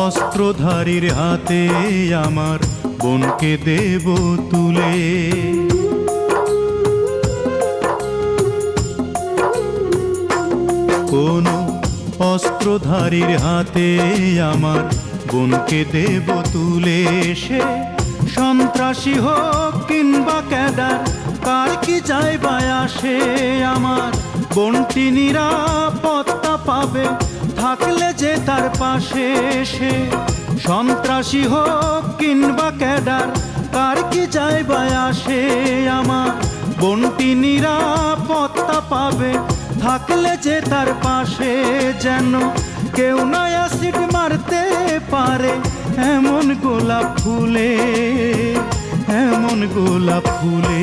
অস্ত্রধারীর হাতে আমার বোনকে দেব তুলে। কোন অস্ত্রধারীর হাতে আমার বোনকে দেব তুলে। সে সন্ত্রাসী হোক কিংবা ক্যাডার, কার কি যায় বা আসে, আমার বোনটি নিরাপত্তা পাবে থাকলে যে তার পাশে। সে সন্ত্রাসী হোক কিংবা ক্যাডার, কার কি যায় বা আসে, আমার বোনটি নিরাপত্তা পাবে থাকলে যে তার পাশে। যেন কেউ না অ্যাসিড মারতে পারে এমন গোলাপ ফুলে, এমন গোলাপ ফুলে।